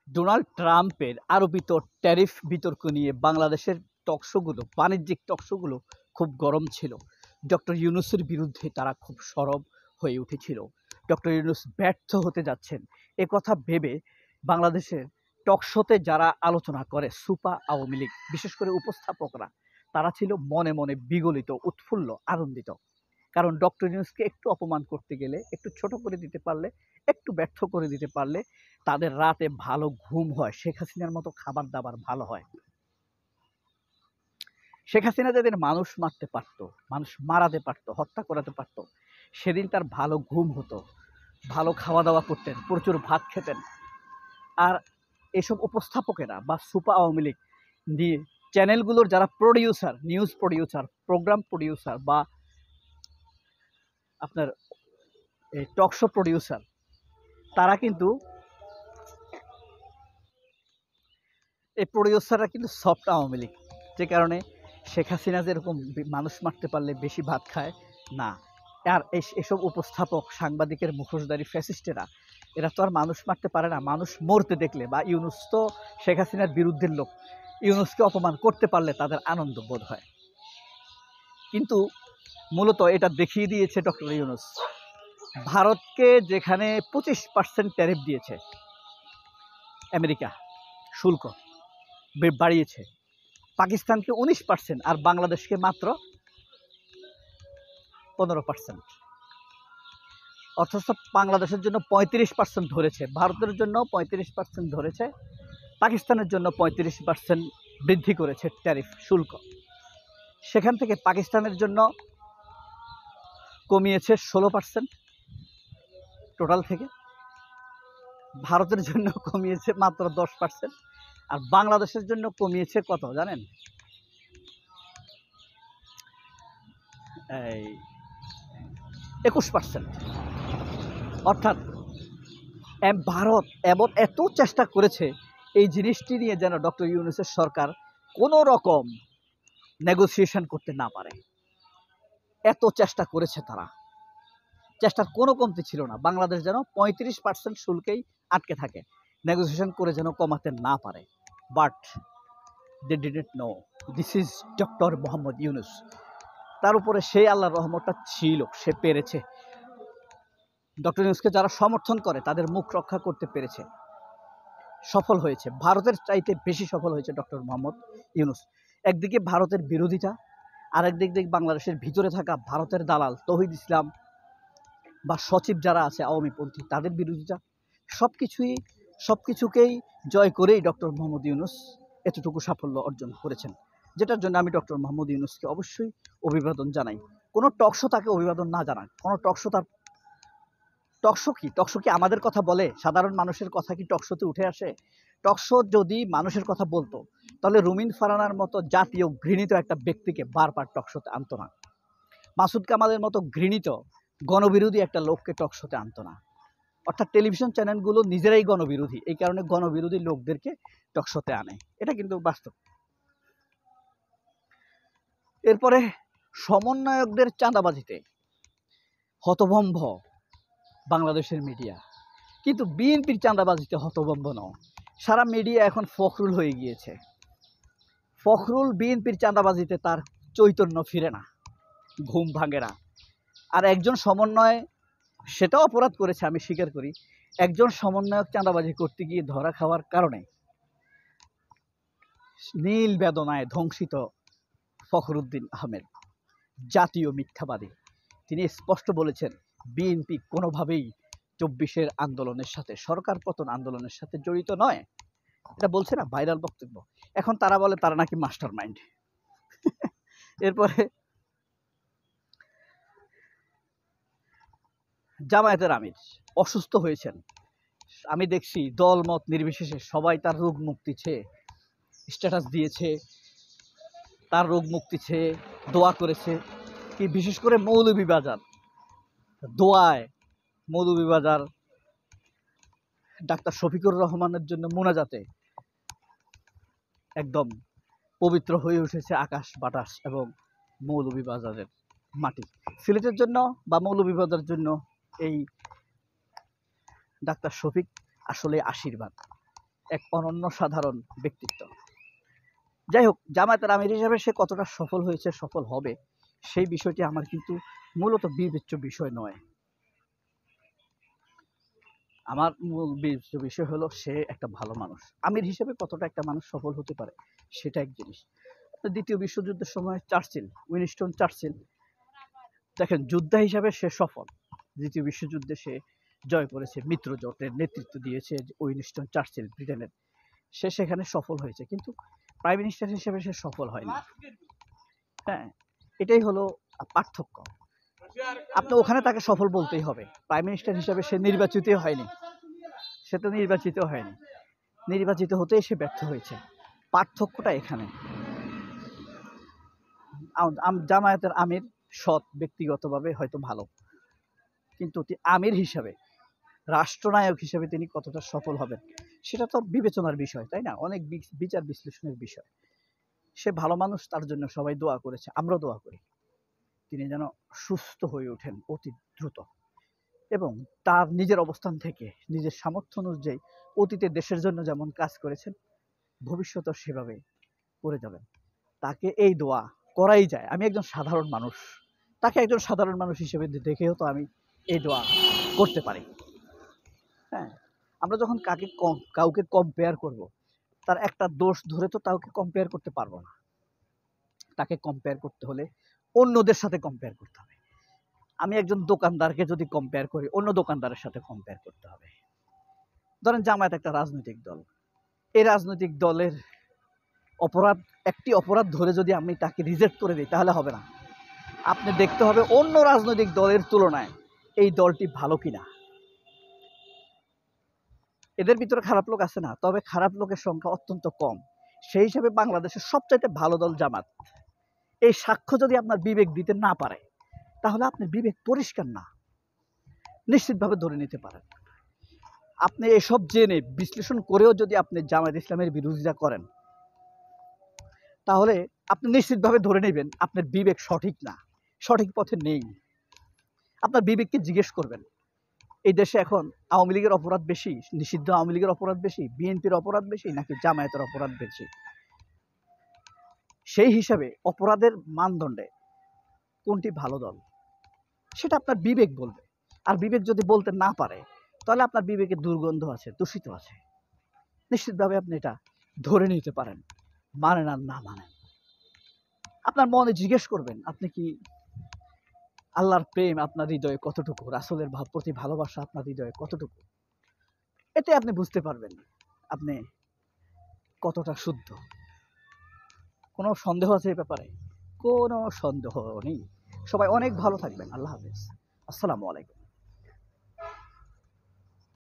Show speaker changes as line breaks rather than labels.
Donald ট্রাম্পের আরোপিত tariff বিতর্ক নিয়ে বাংলাদেশের টকশোগুলো, বাণিজ্যিক টকশোগুলো খুব গরম ছিল। ডক্টর ইউনূসের বিরুদ্ধে তারা খুব সরব হয়ে উঠেছিল। ডক্টর ইউনূস ব্যর্থ হতে যাচ্ছেন এ কথা ভেবে বাংলাদেশের টকশোতে যারা আলোচনা করে সুপা আওয়ামী লীগ, বিশেষ করে উপস্থাপকরা, তারা ছিল মনে মনে বিগলিত, উৎফুল্ল, আনন্দিত। কারণ ডক্টর ইউনূসকে একটু অপমান করতে গেলে, একটু ছোট করে দিতে পারলে, একটু ব্যর্থ করে দিতে পারলে তাদের রাতে ভালো ঘুম হয়, শেখ হাসিনার মতো খাবার দাবার ভালো হয়। শেখ হাসিনা যেদিন মানুষ মারতে পারত, মানুষ মারাতে পারত, হত্যা করাতে পারত, সেদিন তার ভালো ঘুম হতো, ভালো খাওয়া দাওয়া করতেন, প্রচুর ভাত খেতেন। আর এসব উপস্থাপকেরা বা সুপা আওয়ামী লীগ নিয়ে চ্যানেলগুলোর যারা producer, news producer, programme producer বা আপনার এই টকশো প্রডিউসার, তারা কিন্তু এই প্রডিউসাররা কিন্তু সফট আওয়ামী লীগ। যে কারণে শেখ হাসিনা যেরকম মানুষ মারতে পারলে বেশি ভাত খায় না, আর এসব উপস্থাপক, সাংবাদিকের মুখোশধারী ফ্যাসিস্টেরা, এরা তো আর মানুষ মারতে পারে না। মানুষ মরতে দেখলে, বা ইউনূস তো শেখ হাসিনার বিরুদ্ধের লোক, ইউনূসকে অপমান করতে পারলে তাদের আনন্দ বোধ হয়। কিন্তু মূলত এটা দেখিয়ে দিয়েছে ডক্টর ইউনূস। ভারতকে যেখানে 25% ট্যারিফ দিয়েছে আমেরিকা, শুল্ক বাড়িয়েছে, পাকিস্তানকে 19% আর বাংলাদেশকে মাত্র 15%। অথচ বাংলাদেশের জন্য 35% ধরেছে, ভারতের জন্য 35% ধরেছে, পাকিস্তানের জন্য 35% বৃদ্ধি করেছে ট্যারিফ শুল্ক। সেখান থেকে পাকিস্তানের জন্য কমিয়েছে 16% টোটাল থেকে, ভারতের জন্য কমিয়েছে মাত্র 10%, আর বাংলাদেশের জন্য কমিয়েছে কত জানেন? এই 21%। অর্থাৎ ভারত এমন এত চেষ্টা করেছে এই জিনিসটি নিয়ে যেন ডক্টর ইউনূসের সরকার কোনো রকম নেগোসিয়েশন করতে না পারে। এত চেষ্টা করেছে তারা, চেষ্টার কোনো কমতি ছিল না। বাংলাদেশ যেন 35% শুল্কেই আটকে থাকে, নেগোসিয়েশন করে যেন কমাতে না পারে। But they didn't know this is doctor Muhammad Yunus. তার উপরে সেই আল্লাহর রহমতটা ছিল, সে পেরেছে। ডক্টর ইউনূসকে যারা সমর্থন করে তাদের মুখ রক্ষা করতে পেরেছে, সফল হয়েছে। ভারতের চাইতে বেশি সফল হয়েছে ডক্টর মোহাম্মদ ইউনূস। একদিকে ভারতের বিরোধিতা, আরেকদিক দিক বাংলাদেশের ভিতরে থাকা ভারতের দালাল তৌহিদ ইসলাম বা সচিব যারা আছে আওয়ামীপন্থী, তাদের বিরোধিতা, সবকিছুকেই জয় করেই ডক্টর মোহাম্মদ ইউনূস এতটুকু সাফল্য অর্জন করেছেন, যেটার জন্য আমি ডক্টর মোহাম্মদ ইউনূসকে অবশ্যই অভিবাদন জানাই। কোনো টকশো তাকে অভিবাদন না জানায়, কোনো টকশো তার টকশো কি আমাদের কথা বলে? সাধারণ মানুষের কথা কি টকশোতে উঠে আসে? টকশো যদি মানুষের কথা বলতো, তাহলে রুমিন ফারহানার মতো জাতীয় ঘৃণিত একটা ব্যক্তিকে বারবার টকশোতে আনতো না। মাসুদ কামালের মতো ঘৃণিত গণবিরোধী একটা লোককে টকশোতে আনতো না। অর্থাৎ টেলিভিশন চ্যানেলগুলো নিজেরাই গণবিরোধী, এই কারণে গণবিরোধী লোকদেরকে টকশোতে আনে, এটা কিন্তু বাস্তব। এরপরে সমন্বয়কদের চাঁদাবাজিতে হতভম্ব বাংলাদেশের মিডিয়া, কিন্তু বিএনপির চাঁদাবাজিতে হতভম্ব নয়। সারা মিডিয়া এখন ফখরুল হয়ে গিয়েছে। ফখরুল বিএনপির চাঁদাবাজিতে তার চৈতন্য ফিরে না, ঘুম ভাঙে না। আর একজন সমন্বয়, সেটাও অপরাধ করেছে, আমি স্বীকার করি। একজন সমন্বয়ক চাঁদাবাজি করতে গিয়ে ধরা খাওয়ার কারণে নীল বেদনায় ধ্বংসিত ফখরুদ্দিন আহমেদ, জাতীয় মিথ্যাবাদী। তিনি স্পষ্ট বলেছেন বিএনপি কোনোভাবেই 24-এর আন্দোলনের সাথে, সরকার পতন আন্দোলনের সাথে জড়িত নয়। এটা বলছে না, ভাইরাল বক্তব্য। এখন তারা বলে তারা নাকি মাস্টার মাইন্ড। এরপরে জামায়াতের আমির অসুস্থ হয়েছেন, আমি দেখছি দলমত নির্বিশেষে সবাই তার রোগ মুক্তি চেয়ে স্ট্যাটাস দিয়েছে, তার রোগ মুক্তি চেয়ে দোয়া করেছে। কি বিশেষ করে মৌলভীবাজার দোয়ায়, মৌলভীবাজার ডাক্তার শফিকুর রহমানের জন্য মোনাজাতে একদম পবিত্র হয়ে উঠেছে আকাশ বাতাস এবং মৌলভীবাজারের মাটি। সিলেটের জন্য বা মৌলভীবাজারের জন্য এই ডাক্তার শফিক আসলে আশীর্বাদ। এক অনন্য সাধারণ ব্যক্তিত্ব। যাই হোক, জামায়াতের আমির হিসাবে সে কতটা সফল হয়েছে, সফল হবে, সেই বিষয়টি আমার কিন্তু মূলত বিবেচ্য বিষয় নয়। আমার মূল বিবেচ্য বিষয় হলো সে একটা ভালো মানুষ। আমির হিসেবে কতটা একটা মানুষ সফল হতে পারে সেটা এক জিনিস। দ্বিতীয় বিশ্বযুদ্ধের সময় উইনস্টন চার্চিল, দেখেন যোদ্ধা হিসাবে সে সফল। দ্বিতীয় বিশ্বযুদ্ধে সে জয় করেছে, মিত্র জোটের নেতৃত্ব দিয়েছে উইনস্টন চার্চিল ব্রিটেনের, সে সেখানে সফল হয়েছে, কিন্তু প্রাইম মিনিস্টার হিসেবে সে সফল হয়নি। হ্যাঁ, এটাই হলো পার্থক্য। আপনি ওখানে তাকে সফল বলতেই হবে, প্রাইম মিনিস্টার হিসেবে সে নির্বাচিত হয়নি, সে তো নির্বাচিত হয়নি, নির্বাচিত হতেই সে ব্যর্থ হয়েছে। পার্থক্যটা এখানে। জামায়াতের আমির সৎ, ব্যক্তিগতভাবে হয়তো ভালো, কিন্তু আমির হিসাবে, রাষ্ট্রনায়ক হিসেবে তিনি কতটা সফল হবেন সেটা তো বিবেচনার বিষয়, তাই না? অনেক বিচার বিশ্লেষণের বিষয়। সে ভালো মানুষ, তার জন্য সবাই দোয়া করেছে, আমরা দোয়া করি তিনি যেন সুস্থ হয়ে ওঠেন অতি দ্রুত, এবং তার নিজের অবস্থান থেকে নিজের সামর্থ্য অনুযায়ী অতীতে দেশের জন্য যেমন কাজ করেছেন ভবিষ্যতেও সেভাবে করে যাবেন। তাকে এই দোয়া করাই যায়। আমি একজন সাধারণ মানুষ, তাকে একজন সাধারণ মানুষ হিসেবে দেখেও তো আমি এই দোয়া করতে পারি। হ্যাঁ, আমরা যখন কাউকে কম্পেয়ার করব, তার একটা দোষ ধরে তো কাউকে কম্পেয়ার করতে পারবো না। তাকে কম্পেয়ার করতে হলে অন্যদের সাথে কম্পেয়ার করতে হবে। আমি একজন দোকানদারকে যদি কম্পেয়ার করি, অন্য দোকানদারের সাথে কম্পেয়ার করতে হবে। ধরেন জামায়াত একটা রাজনৈতিক দল, এই রাজনৈতিক দলের একটি অপরাধ ধরে যদি আমি তাকে রিজেক্ট করে দিই তাহলে হবে না। আপনি দেখতে হবে অন্য রাজনৈতিক দলের তুলনায় এই দলটি ভালো কিনা। এদের ভিতরে খারাপ লোক আছে না, তবে খারাপ লোকের সংখ্যা অত্যন্ত কম। সেই হিসাবে বাংলাদেশের সবচাইতে ভালো দল জামাত। এই সাক্ষ্য যদি আপনার বিবেক দিতে না পারে, তাহলে আপনার বিবেক পরিষ্কার না, নিশ্চিতভাবে ধরে নিতে পারেন। আপনি এসব জেনে বিশ্লেষণ করেও যদি আপনি জামায়াত ইসলামের বিরোধিতা করেন, তাহলে আপনি নিশ্চিতভাবে ধরে নেবেন আপনার বিবেক সঠিক না, সঠিক পথে নেই। আপনার বিবেককে জিজ্ঞেস করবেন, এই দেশে এখন আওয়ামী লীগের অপরাধ বেশি, নিষিদ্ধ আওয়ামী লীগের অপরাধ বেশি, বিএনপির অপরাধ বেশি, নাকি জামায়াতের অপরাধ বেশি? সেই হিসাবে অপরাধের মানদণ্ডে কোনটি ভালো দল সেটা আপনার বিবেক বলবে। আর বিবেক যদি বলতে না পারে, তাহলে আপনার বিবেকে দুর্গন্ধ আছে, দূষিত আছে। নিশ্চিতভাবে আপনি এটা ধরে নিতে পারেন, মানেন আর না মানেন। আপনার মনে জিজ্ঞেস করবেন, আপনি কি আল্লাহর প্রেম আপনার হৃদয়ে কতটুকু, রাসূলের প্রতি ভালোবাসা আপনার হৃদয়ে কতটুকু। এতে আপনি বুঝতে পারবেন আপনি কতটা শুদ্ধ। কোনো সন্দেহ আছে এই ব্যাপারে? কোনো সন্দেহ নেই। সবাই অনেক ভালো থাকবেন। আল্লাহ হাফেজ। আসসালামু আলাইকুম।